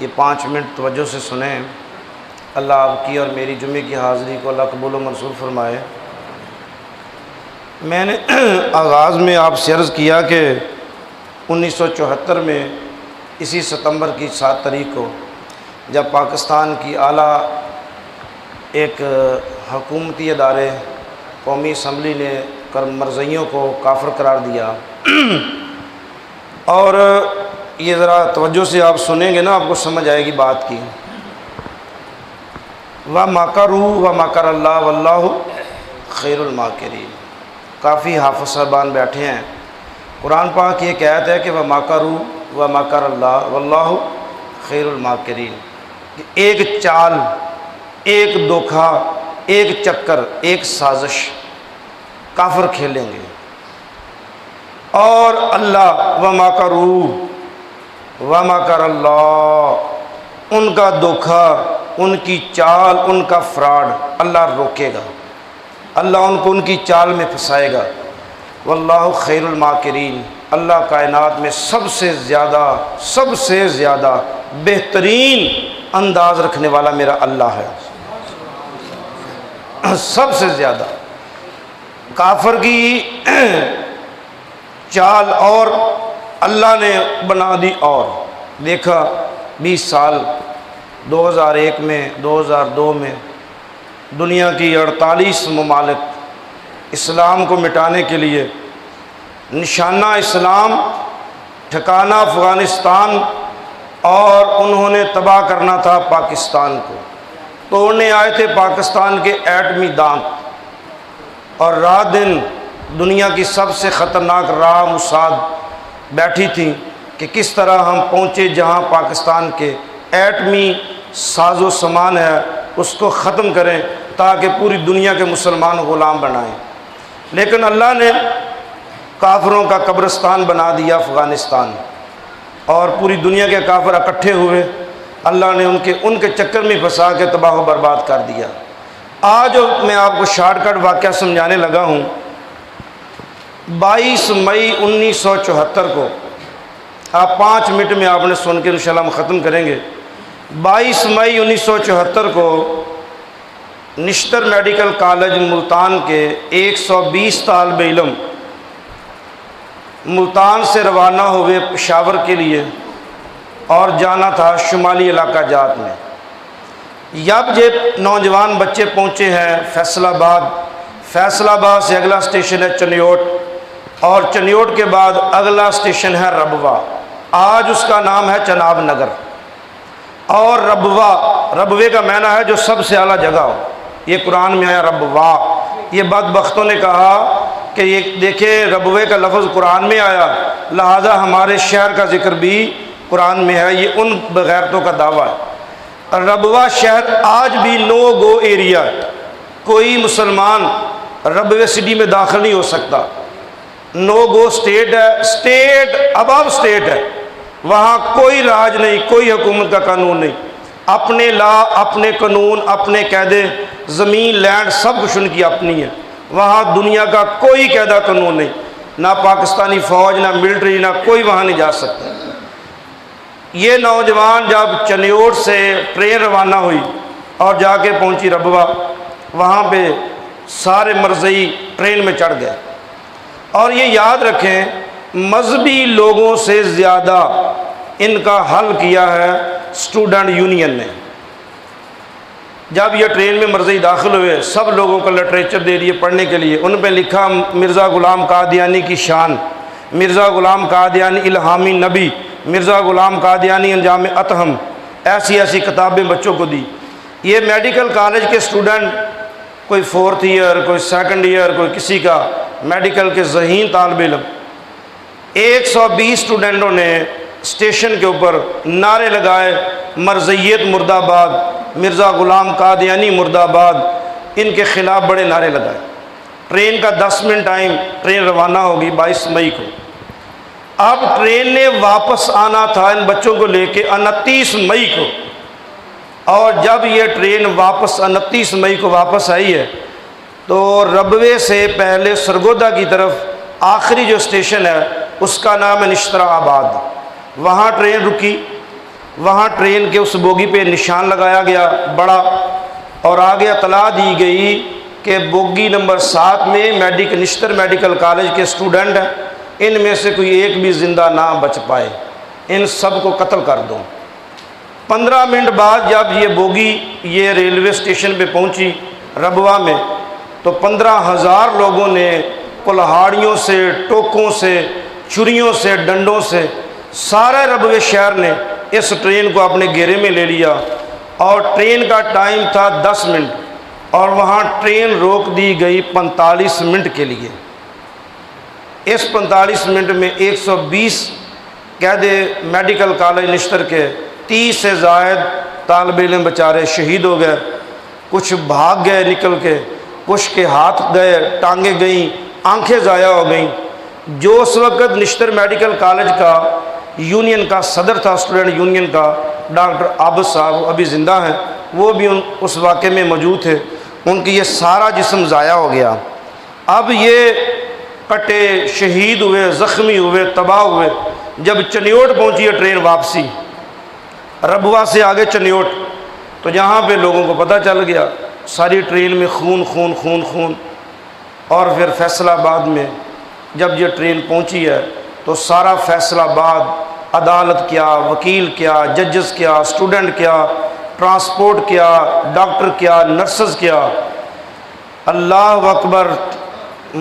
یہ 5 منٹ توجہ سے سنیں۔ اللہ آپ کی اور میری جمعے کی حاضری کو اللہ قبول و منظور فرمائے۔ میں نے آغاز میں آپ سے عرض کیا کہ 1974 میں اسی ستمبر کی 7 تاریخ کو جب پاکستان کی اعلیٰ ایک حکومتی ادارے قومی اسمبلی نے مرزائیوں کو کافر قرار دیا، اور یہ ذرا توجہ سے آپ سنیں گے نا آپ کو سمجھ آئے گی بات کی۔ وَمَكَرُوا وَمَكَرَ اللَّهُ وَاللَّهُ خَيْرُ الْمَاكِرِينَ۔ کافی حافظ صاحبان بیٹھے ہیں، قرآن پاک کی ایک آیت ہے کہ وَمَكَرُوا وَمَكَرَ اللَّهُ وَاللَّهُ خَيْرُ الْمَاكِرِينَ، ایک چال، ایک دھوکہ، ایک چکر، ایک سازش کافر کھیلیں گے، اور اللہ وَمَكَرُوا وَمَكَرَ اللَّهُ، ان کا دھوکہ، ان کی چال، ان کا فراڈ اللہ روکے گا، اللہ ان کو ان کی چال میں پھنسائے گا۔ واللہ خیر الماکرین، اللہ کائنات میں سب سے زیادہ بہترین انداز رکھنے والا میرا اللہ ہے، سب سے زیادہ۔ کافر کی چال اور اللہ نے بنا دی، اور دیکھا 20 سال 2001 میں 2002 میں دنیا کی 48 ممالک اسلام کو مٹانے کے لیے، نشانہ اسلام، ٹھکانہ افغانستان، اور انہوں نے تباہ کرنا تھا پاکستان کو، توڑنے آئے تھے پاکستان کے ایٹمی دانت، اور رات دن دنیا کی سب سے خطرناک راہ موساد بیٹھی تھی کہ کس طرح ہم پہنچے جہاں پاکستان کے ایٹمی ساز و سامان ہے اس کو ختم کریں تاکہ پوری دنیا کے مسلمان غلام بنائیں۔ لیکن اللہ نے کافروں کا قبرستان بنا دیا افغانستان، اور پوری دنیا کے کافر اکٹھے ہوئے، اللہ نے ان کے چکر میں پھنسا کے تباہ و برباد کر دیا۔ آج میں آپ کو شارٹ کٹ واقعہ سمجھانے لگا ہوں۔ 22 مئی 1974 کو، آپ 5 منٹ میں آپ نے سن کے انشاءاللہ ہم ختم کریں گے۔ 22 مئی 1974 کو نشتر میڈیکل کالج ملتان کے 120 طالب علم ملتان سے روانہ ہوئے پشاور کے لیے، اور جانا تھا شمالی علاقہ جات میں۔ جب یہ نوجوان بچے پہنچے ہیں فیصل آباد، فیصل آباد سے اگلا اسٹیشن ہے چنیوٹ، اور چنیوٹ کے بعد اگلا اسٹیشن ہے ربوہ، آج اس کا نام ہے چناب نگر۔ اور ربوے کا معنی ہے جو سب سے اعلیٰ جگہ ہو، یہ قرآن میں آیا ربوہ۔ یہ بدبختوں نے کہا کہ یہ دیکھیں ربوے کا لفظ قرآن میں آیا، لہذا ہمارے شہر کا ذکر بھی قرآن میں ہے، یہ ان بغیرتوں کا دعویٰ ہے۔ ربوہ شہر آج بھی نو گو ایریا، کوئی مسلمان ربوے سٹی میں داخل نہیں ہو سکتا، نو گو سٹیٹ ہے، سٹیٹ ابو سٹیٹ ہے، وہاں کوئی راج نہیں، کوئی حکومت کا قانون نہیں، اپنے لا، اپنے قانون، اپنے قاعدے، زمین لینڈ سب کچھ ان کی اپنی ہے، وہاں دنیا کا کوئی قاعدہ قانون نہیں، نہ پاکستانی فوج، نہ ملٹری، نہ کوئی وہاں نہیں جا سکتا۔ یہ نوجوان جب چنیوٹ سے ٹرین روانہ ہوئی اور جا کے پہنچی ربوہ، وہاں پہ سارے مرزئی ٹرین میں چڑھ گئے۔ اور یہ یاد رکھیں مذہبی لوگوں سے زیادہ ان کا حل کیا ہے اسٹوڈنٹ یونین نے۔ جب یہ ٹرین میں مرزئی داخل ہوئے، سب لوگوں کو لٹریچر دے دیے پڑھنے کے لیے، ان پہ لکھا مرزا غلام قادیانی کی شان، مرزا غلام قادیانی الہامی نبی، مرزا غلام قادیانی انجام اتہم، ایسی کتابیں بچوں کو دی۔ یہ میڈیکل کالج کے اسٹوڈنٹ، کوئی 4th ایئر، کوئی 2nd ایئر، کوئی کسی کا میڈیکل کے ذہین طالب علم، 120 اسٹوڈنٹوں نے اسٹیشن کے اوپر نعرے لگائے، مرزیت مرد آباد، مرزا غلام قادیانی مرد آباد، ان کے خلاف بڑے نعرے لگائے۔ ٹرین کا 10 منٹ ٹائم، ٹرین روانہ ہوگی 22 مئی کو۔ اب ٹرین نے واپس آنا تھا ان بچوں کو لے کے 29 مئی کو، اور جب یہ ٹرین واپس 29 مئی کو واپس آئی ہے تو ربوے سے پہلے سرگودا کی طرف آخری جو اسٹیشن ہے اس کا نام ہے نشتر آباد، وہاں ٹرین رکی، وہاں ٹرین کے اس بوگی پہ نشان لگایا گیا بڑا، اور آگے اطلاع دی گئی کہ بوگی نمبر 7 میں نشتر میڈیکل کالج کے اسٹوڈنٹ ہیں، ان میں سے کوئی ایک بھی زندہ نہ بچ پائے، ان سب کو قتل کر دو۔ 15 منٹ بعد جب یہ بوگی یہ ریلوے اسٹیشن پہ پہنچی ربوہ میں، تو 15,000 لوگوں نے کلہاڑیوں سے، ٹوکوں سے، چھریوں سے، ڈنڈوں سے سارے ربوے شہر نے اس ٹرین کو اپنے گھیرے میں لے لیا، اور ٹرین کا ٹائم تھا 10 منٹ، اور وہاں ٹرین روک دی گئی 45 منٹ کے لیے۔ اس 45 منٹ میں 120 قید میڈیکل کالج نشتر کے 30 سے زائد طالب علم بیچارے شہید ہو گئے، کچھ بھاگ گئے نکل کے، کچھ کے ہاتھ گئے، ٹانگیں گئیں، آنکھیں ضائع ہو گئیں۔ جو اس وقت نشتر میڈیکل کالج کا یونین کا صدر تھا، اسٹوڈنٹ یونین کا، ڈاکٹر عابد صاحب ابھی زندہ ہیں، وہ بھی اس واقعے میں موجود تھے، ان کی یہ سارا جسم ضائع ہو گیا۔ اب یہ کٹے، شہید ہوئے، زخمی ہوئے، تباہ ہوئے۔ جب چنیوٹ پہنچی ہے ٹرین واپسی، ربوہ سے آگے چنیوٹ، تو جہاں پہ لوگوں کو پتہ چل گیا، ساری ٹرین میں خون خون خون خون۔ اور پھر فیصل آباد میں جب یہ ٹرین پہنچی ہے تو سارا فیصل آباد، عدالت کیا، وکیل کیا، ججز کیا، اسٹوڈنٹ کیا، ٹرانسپورٹ کیا، ڈاکٹر کیا، نرسز کیا، اللہ اکبر،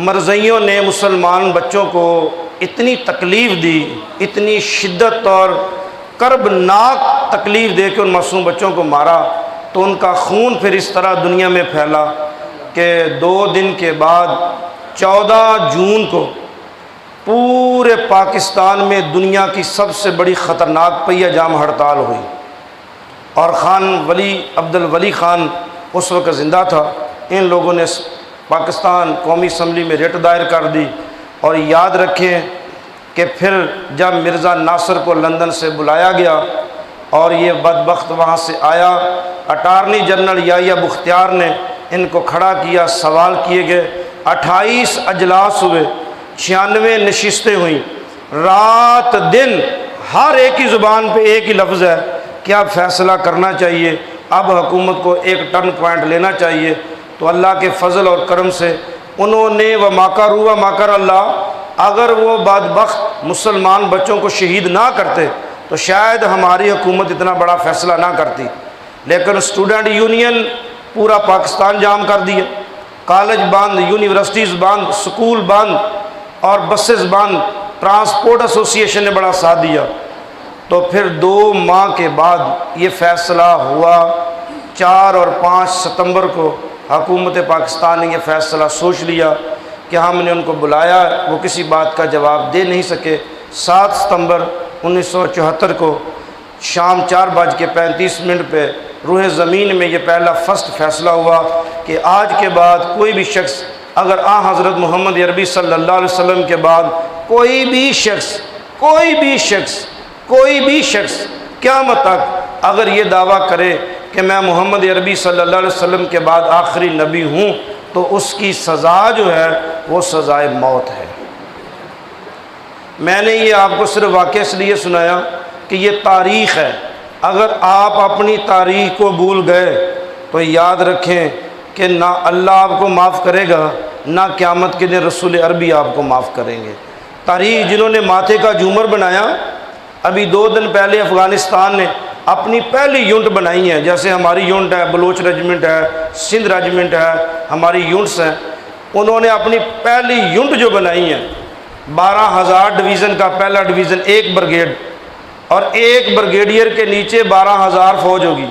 مرزائیوں نے مسلمان بچوں کو اتنی تکلیف دی، اتنی شدت اور کربناک تکلیف دے کے ان معصوم بچوں کو مارا، تو ان کا خون پھر اس طرح دنیا میں پھیلا کہ 2 دن کے بعد 14 جون کو پورے پاکستان میں دنیا کی سب سے بڑی خطرناک پہیہ جام ہڑتال ہوئی، اور خان ولی عبد الولی خان اس وقت زندہ تھا۔ ان لوگوں نے پاکستان قومی اسمبلی میں ریٹ دائر کر دی، اور یاد رکھیں کہ پھر جب مرزا ناصر کو لندن سے بلایا گیا اور یہ بدبخت وہاں سے آیا، اٹارنی جنرل یحییٰ بختیار نے ان کو کھڑا کیا، سوال کیے گئے، 28 اجلاس ہوئے، 96 نشستیں ہوئیں، رات دن ہر ایک ہی زبان پہ ایک ہی لفظ ہے کہ اب فیصلہ کرنا چاہیے، اب حکومت کو ایک ٹرن پوائنٹ لینا چاہیے۔ تو اللہ کے فضل اور کرم سے انہوں نے وَمَكَرُوا وَمَكَرَ اللَّهُ، اگر وہ بدبخت مسلمان بچوں کو شہید نہ کرتے تو شاید ہماری حکومت اتنا بڑا فیصلہ نہ کرتی، لیکن اسٹوڈنٹ یونین پورا پاکستان جام کر دیا، کالج بند، یونیورسٹیز بند، سکول بند اور بسز بند، ٹرانسپورٹ ایسوسی ایشن نے بڑا ساتھ دیا۔ تو پھر 2 ماہ کے بعد یہ فیصلہ ہوا، 4 اور 5 ستمبر کو حکومت پاکستان نے یہ فیصلہ سوچ لیا کہ ہم نے ان کو بلایا، وہ کسی بات کا جواب دے نہیں سکے۔ 7 ستمبر 1974 کو شام 4:35 پہ روح زمین میں یہ پہلا فرسٹ فیصلہ ہوا کہ آج کے بعد کوئی بھی شخص، اگر حضرت محمد عربی صلی اللہ علیہ وسلم کے بعد کوئی بھی شخص قیامت تک اگر یہ دعویٰ کرے کہ میں محمد عربی صلی اللہ علیہ وسلم کے بعد آخری نبی ہوں، تو اس کی سزا جو ہے وہ سزائے موت ہے۔ میں نے یہ آپ کو صرف واقعہ اس لیے سنایا کہ یہ تاریخ ہے، اگر آپ اپنی تاریخ کو بھول گئے تو یاد رکھیں کہ نہ اللہ آپ کو معاف کرے گا، نہ قیامت کے دن رسول عربی آپ کو معاف کریں گے۔ تاریخ جنہوں نے ماتھے کا جھومر بنایا، ابھی 2 دن پہلے افغانستان نے اپنی پہلی یونٹ بنائی ہے، جیسے ہماری یونٹ ہے، بلوچ ریجمنٹ ہے، سندھ ریجمنٹ ہے، ہماری یونٹس ہیں، انہوں نے اپنی پہلی یونٹ جو بنائی ہے، 12,000 ڈویژن کا پہلا ڈویژن، 1 بریگیڈ، اور 1 بریگیڈیئر کے نیچے 12,000 فوج ہوگی،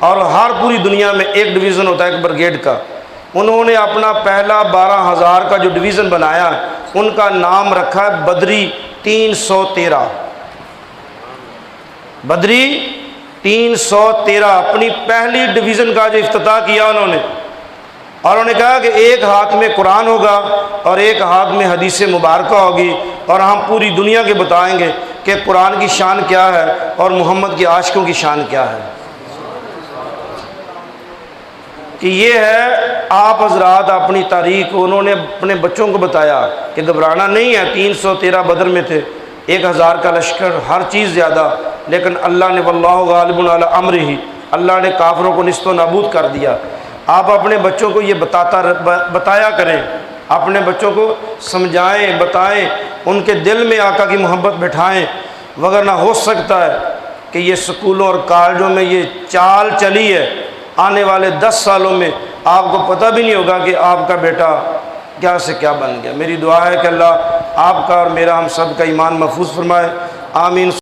اور ہر پوری دنیا میں 1 ڈویژن ہوتا ہے 1 بریگیڈ کا۔ انہوں نے اپنا پہلا 12,000 کا جو ڈویژن بنایا ہے، ان کا نام رکھا ہے بدری 313۔ بدری 313 اپنی پہلی ڈویژن کا جو افتتاح کیا انہوں نے، اور انہوں نے کہا کہ ایک ہاتھ میں قرآن ہوگا اور ایک ہاتھ میں حدیث مبارکہ ہوگی، اور ہم پوری دنیا کے بتائیں گے کہ قرآن کی شان کیا ہے اور محمد کے عاشقوں کی شان کیا ہے۔ کہ یہ ہے آپ حضرات اپنی تاریخ کو انہوں نے اپنے بچوں کو بتایا کہ گھبرانا نہیں ہے۔ 313 بدر میں تھے، 1000 کا لشکر، ہر چیز زیادہ، لیکن اللہ نے واللہ غالب علی امرہ، اللہ نے کافروں کو نیست و نابود کر دیا۔ آپ اپنے بچوں کو یہ بتایا کریں، اپنے بچوں کو سمجھائیں، بتائیں، ان کے دل میں آقا کی محبت بٹھائیں، وگرنہ ہو سکتا ہے کہ یہ سکولوں اور کالجوں میں یہ چال چلی ہے، آنے والے 10 سالوں میں آپ کو پتہ بھی نہیں ہوگا کہ آپ کا بیٹا کیا سے کیا بن گیا۔ میری دعا ہے کہ اللہ آپ کا اور میرا ہم سب کا ایمان محفوظ فرمائے، آمین۔